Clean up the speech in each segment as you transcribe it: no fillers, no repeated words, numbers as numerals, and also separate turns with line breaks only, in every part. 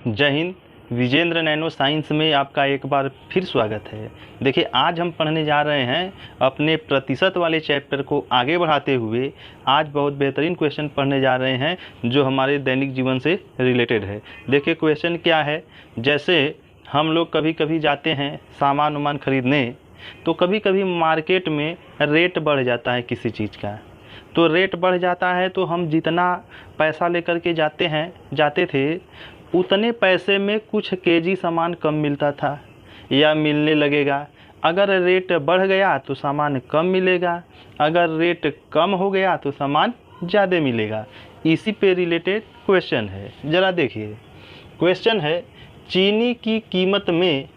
जय Hind. Vijendra nano science में आपका एक बार फिर स्वागत है। देखिए, आज हम पढ़ने जा रहे हैं अपने प्रतिशत वाले चैप्टर को आगे बढ़ाते हुए। आज बहुत बेहतरीन क्वेश्चन पढ़ने जा रहे हैं जो हमारे दैनिक जीवन से रिलेटेड है। देखिए क्वेश्चन क्या है। जैसे हम लोग कभी कभी जाते हैं सामान वामान खरीदने, तो कभी कभी मार्केट में रेट बढ़ जाता है किसी चीज़ का। तो रेट बढ़ जाता है तो हम जितना पैसा लेकर के जाते थे उतने पैसे में कुछ केजी सामान कम मिलता था या मिलने लगेगा। अगर रेट बढ़ गया तो सामान कम मिलेगा, अगर रेट कम हो गया तो सामान ज़्यादा मिलेगा। इसी पे रिलेटेड क्वेश्चन है। ज़रा देखिए, क्वेश्चन है चीनी की कीमत में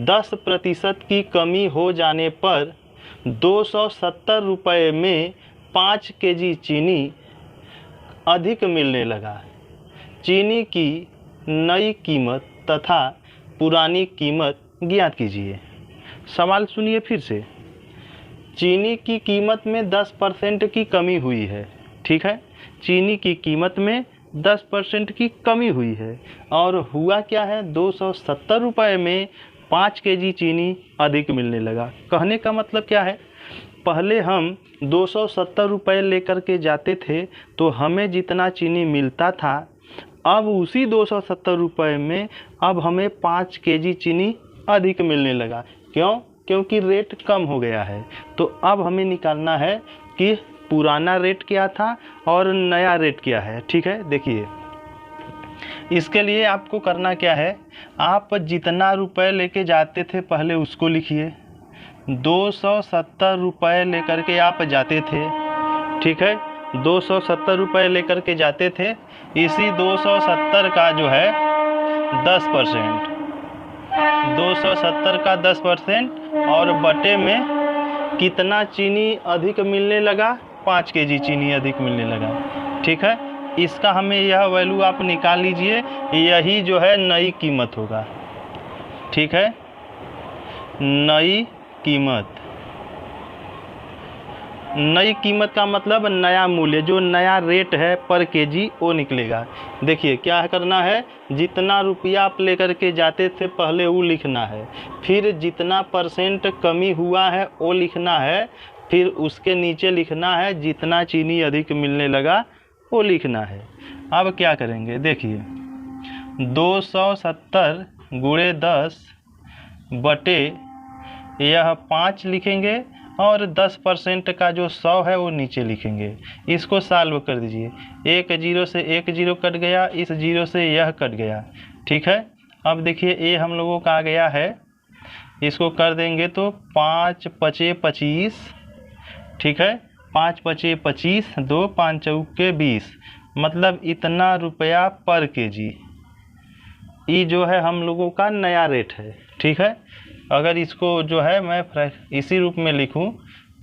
10% की कमी हो जाने पर 270 रुपये में 5 केजी चीनी अधिक मिलने लगा। चीनी की नई कीमत तथा पुरानी कीमत ज्ञात कीजिए। सवाल सुनिए फिर से। चीनी की कीमत में 10% की कमी हुई है, ठीक है। चीनी की कीमत में 10% की कमी हुई है और हुआ क्या है, 270 रुपये में 5 केजी चीनी अधिक मिलने लगा। कहने का मतलब क्या है, पहले हम 270 रुपये लेकर के जाते थे तो हमें जितना चीनी मिलता था, अब उसी 270 रुपये में अब हमें 5 केजी चीनी अधिक मिलने लगा। क्यों? क्योंकि रेट कम हो गया है। तो अब हमें निकालना है कि पुराना रेट क्या था और नया रेट क्या है, ठीक है। देखिए, इसके लिए आपको करना क्या है, आप जितना रुपए लेके जाते थे पहले उसको लिखिए। 270 रुपये लेकर के आप जाते थे, ठीक है। 270 रुपये लेकर के जाते थे। इसी 270 का जो है 10%, 270 का 10% और बटे में कितना चीनी अधिक मिलने लगा, 5 केजी चीनी अधिक मिलने लगा, ठीक है। इसका हमें यह वैल्यू आप निकाल लीजिए। यही जो है नई कीमत होगा, ठीक है। नई कीमत, नई कीमत का मतलब नया मूल्य, जो नया रेट है पर केजी वो निकलेगा। देखिए क्या करना है, जितना रुपया आप लेकर के जाते थे पहले वो लिखना है, फिर जितना परसेंट कमी हुआ है वो लिखना है, फिर उसके नीचे लिखना है जितना चीनी अधिक मिलने लगा वो लिखना है। अब क्या करेंगे, देखिए 270 गुणे 10 बटे यह 5 लिखेंगे और 10% का जो 100 है वो नीचे लिखेंगे। इसको सॉल्व कर दीजिए। एक जीरो से एक जीरो कट गया, इस जीरो से यह कट गया, ठीक है। अब देखिए ये हम लोगों का आ गया है, इसको कर देंगे तो 5 पचे 25, ठीक है। 5 पचे 25, 2 5 चौके 20, मतलब इतना रुपया पर केजी। ये जो है हम लोगों का नया रेट है, ठीक है। अगर इसको जो है मैं इसी रूप में लिखूं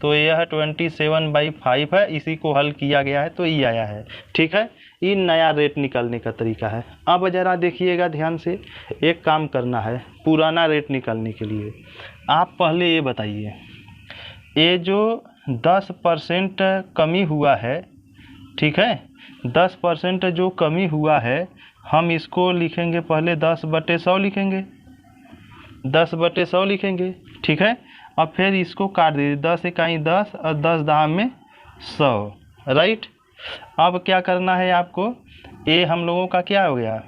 तो यह 27/5 है। इसी को हल किया गया है तो ये आया है, ठीक है। ये नया रेट निकालने का तरीका है। अब ज़रा देखिएगा ध्यान से, एक काम करना है पुराना रेट निकालने के लिए। आप पहले ये बताइए, ये जो 10% कमी हुआ है, ठीक है, 10% जो कमी हुआ है, हम इसको लिखेंगे पहले 10/100 लिखेंगे, 10/100 लिखेंगे, ठीक है। अब फिर इसको काट दीजिए, 10 इकाई 10 और 10 दाम में 100, राइट। अब क्या करना है आपको, ये हम लोगों का क्या हो गया,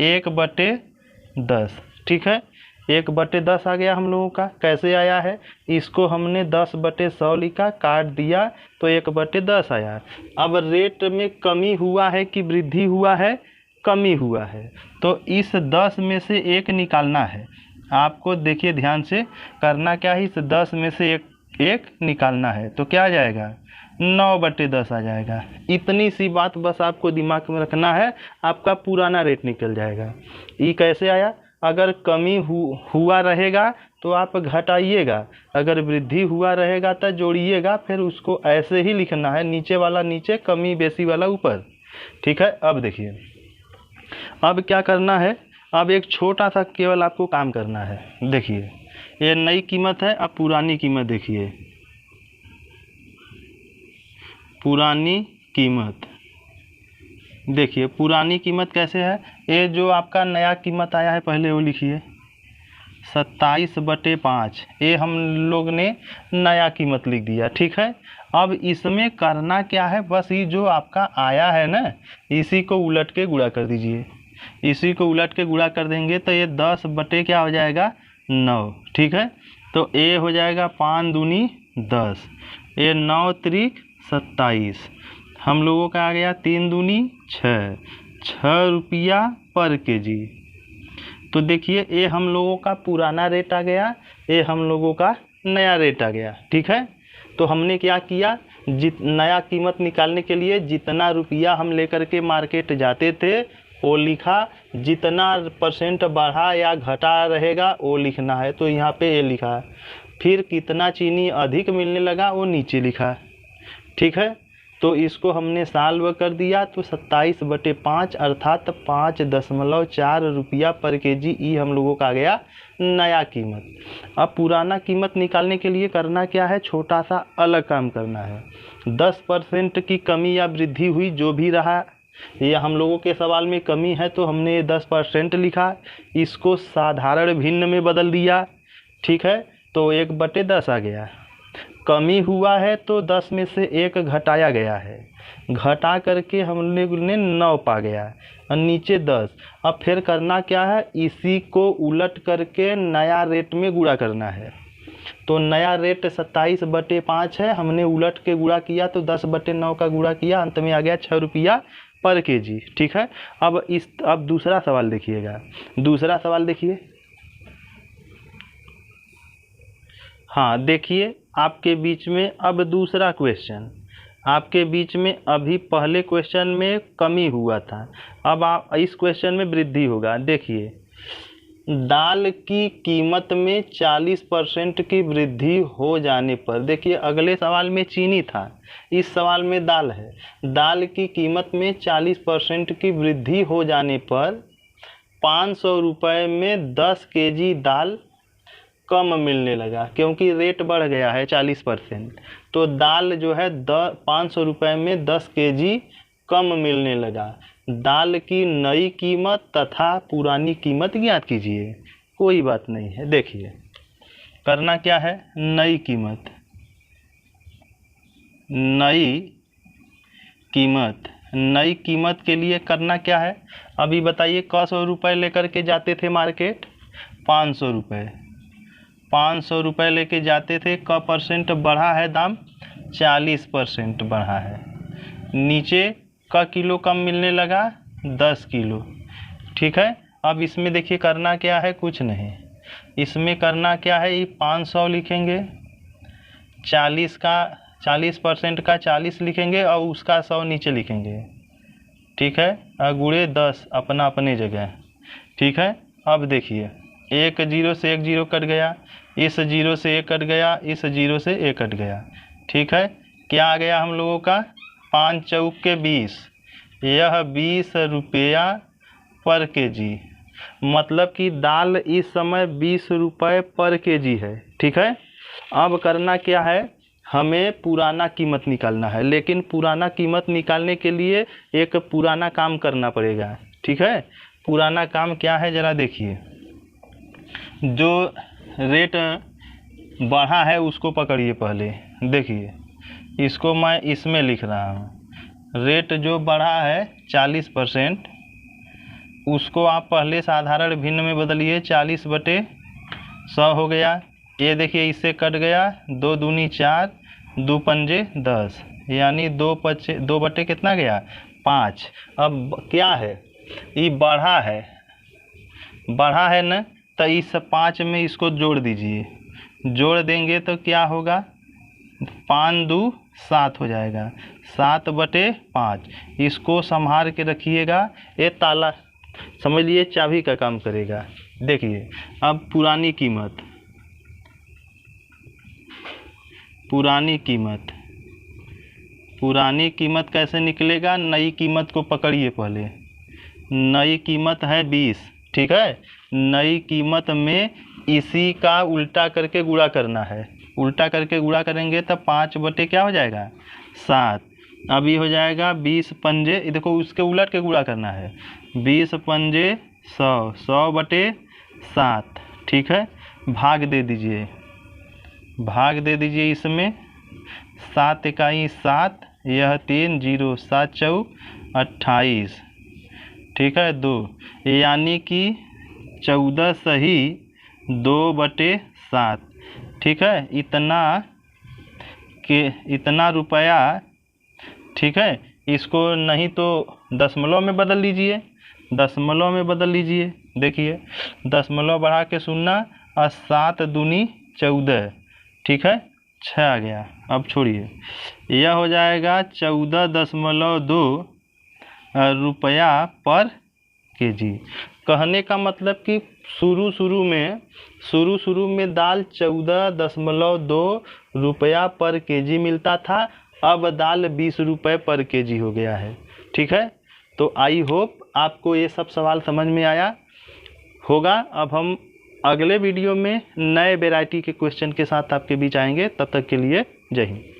1/10, ठीक है। 1/10 आ गया हम लोगों का। कैसे आया है, इसको हमने 10/100 लिखा, काट दिया तो 1/10 आया। अब रेट में कमी हुआ है कि वृद्धि हुआ है, कमी हुआ है, तो इस 10 में से एक निकालना है आपको। देखिए ध्यान से करना क्या है, इस 10 में से एक निकालना है तो क्या आ जाएगा, 9/10 आ जाएगा। इतनी सी बात बस आपको दिमाग में रखना है, आपका पुराना रेट निकल जाएगा। ये कैसे आया, अगर कमी हुआ रहेगा तो आप घटाइएगा, अगर वृद्धि हुआ रहेगा तो जोड़िएगा। फिर उसको ऐसे ही लिखना है, नीचे वाला नीचे, कमी बेसी वाला ऊपर, ठीक है। अब देखिए, अब क्या करना है, अब एक छोटा सा केवल आपको काम करना है। देखिए ये नई कीमत है, अब पुरानी कीमत देखिए, पुरानी कीमत देखिए पुरानी कीमत कैसे है, ये जो आपका नया कीमत आया है पहले वो लिखिए 27/5, ये हम लोग ने नया कीमत लिख दिया। ठीक है, अब इसमें करना क्या है, बस ये जो आपका आया है ना इसी को उलट के गुणा कर दीजिए। इसी को उलट के गुणा कर देंगे तो ये 10 बटे क्या हो जाएगा 9। ठीक है, तो ये हो जाएगा 5 दूनी 10, ये 9 त्रिक 27, हम लोगों का आ गया 3 दूनी 6 रुपया पर केजी। तो देखिए ये हम लोगों का पुराना रेट आ गया, ये हम लोगों का नया रेट आ गया। ठीक है, तो हमने क्या किया, नया कीमत निकालने के लिए जितना रुपया हम लेकर के मार्केट जाते थे वो लिखा, जितना % बढ़ा या घटा रहेगा वो लिखना है, तो यहाँ पे ये लिखा है। फिर कितना चीनी अधिक मिलने लगा वो नीचे लिखा है। ठीक है, तो इसको हमने सॉल्व कर दिया तो 27/5 अर्थात 5.4 रुपया पर केजी ई हम लोगों का आ गया नया कीमत। अब पुराना कीमत निकालने के लिए करना क्या है, छोटा सा अलग काम करना है। 10% की कमी या वृद्धि हुई जो भी रहा, ये हम लोगों के सवाल में कमी है तो हमने ये 10% लिखा, इसको साधारण भिन्न में बदल दिया। ठीक है, तो 1/10 आ गया। कमी हुआ है तो 10 में से 1 घटाया गया है, घटा करके हम लोग ने 9 पा गया और नीचे 10। अब फिर करना क्या है, इसी को उलट करके नया रेट में गुणा करना है। तो नया रेट 27/5 है, हमने उलट के गुणा किया तो 10/9 का गुणा किया, अंत में आ गया 6 रुपया पर केजी। ठीक है, अब दूसरा सवाल देखिएगा। दूसरा सवाल देखिए, हाँ देखिए आपके बीच में अब दूसरा क्वेश्चन, आपके बीच में अभी पहले क्वेश्चन में कमी हुआ था, अब आप इस क्वेश्चन में वृद्धि होगा। देखिए दाल की कीमत में 40% की वृद्धि हो जाने पर, देखिए अगले सवाल में चीनी था, इस सवाल में दाल है। दाल की कीमत में 40% की वृद्धि हो जाने पर 500 रुपये में 10 केजी दाल कम मिलने लगा, क्योंकि रेट बढ़ गया है 40%, तो दाल जो है 500 रुपये में 10 केजी कम मिलने लगा। दाल की नई कीमत तथा पुरानी कीमत ज्ञात कीजिए। कोई बात नहीं है, देखिए करना क्या है, नई कीमत, नई कीमत के लिए करना क्या है, अभी बताइए 100 रुपये लेकर के जाते थे मार्केट, 500 रुपये, 500 रुपये लेके जाते थे, क % बढ़ा है दाम, 40% बढ़ा है। नीचे का किलो कम मिलने लगा, 10 किलो। ठीक है, अब इसमें देखिए करना क्या है, कुछ नहीं, इसमें करना क्या है, ये 500 लिखेंगे, 40% का 40 लिखेंगे और उसका 100 नीचे लिखेंगे। ठीक है, गुणे 10 अपना अपने जगह। ठीक है, अब देखिए 1 0 से 1 0 कट गया, इस 0 से 1 कट गया, इस 0 से 1 कट गया। ठीक है, क्या आ गया हम लोगों का, 5 चौक के 20, यह 20 रुपया पर केजी, मतलब कि दाल इस समय 20 रुपये पर केजी है। ठीक है, अब करना क्या है, हमें पुराना कीमत निकालना है, लेकिन पुराना कीमत निकालने के लिए एक पुराना काम करना पड़ेगा। ठीक है, पुराना काम क्या है ज़रा देखिए, जो रेट बढ़ा है उसको पकड़िए पहले, देखिए इसको मैं इसमें लिख रहा हूँ। रेट जो बढ़ा है 40%, उसको आप पहले साधारण भिन्न में बदलिए, 40/100 हो गया। ये देखिए इससे कट गया, 2 दूनी 4, 2 पंजे 10, यानी 2 बटे कितना गया 5। अब क्या है, ये बढ़ा है ना, तो इस 5 में इसको जोड़ दीजिए, जोड़ देंगे तो क्या होगा, 5 2 7 हो जाएगा, 7/5। इसको संभाल के रखिएगा, ये ताला समझ लिए चाबी का काम करेगा। देखिए अब पुरानी कीमत कैसे निकलेगा, नई कीमत को पकड़िए पहले, नई कीमत है 20। ठीक है, नई कीमत में इसी का उल्टा करके गुणा करना है, उल्टा करके गुणा करेंगे तो 5 बटे क्या हो जाएगा 7, अब ये हो जाएगा 20 पंजे, देखो उसके उलट के गुणा करना है, 20 पंजे 100, 100/7, ठीक है। भाग दे दीजिए, भाग दे दीजिए इसमें, 7 इकाई 7, यह 3, 0, 7 चौ 28, ठीक है 2, यानी कि 14 सही 2/7, ठीक है। इतना रुपया, ठीक है। इसको नहीं तो दशमलव में बदल लीजिए, दशमलव में बदल लीजिए, देखिए दशमलव बढ़ा के 0 और 7 दूनी 14, ठीक है 6 आ गया। अब छोड़िए, यह हो जाएगा 14.2 रुपया पर केजी। कहने का मतलब कि शुरू में दाल 14.2 रुपया पर केजी मिलता था, अब दाल 20 रुपये पर केजी हो गया है, ठीक है। तो आई होप आपको ये सब सवाल समझ में आया होगा। अब हम अगले वीडियो में नए वैरायटी के क्वेश्चन के साथ आपके बीच आएंगे, तब तक के लिए जय हिंद।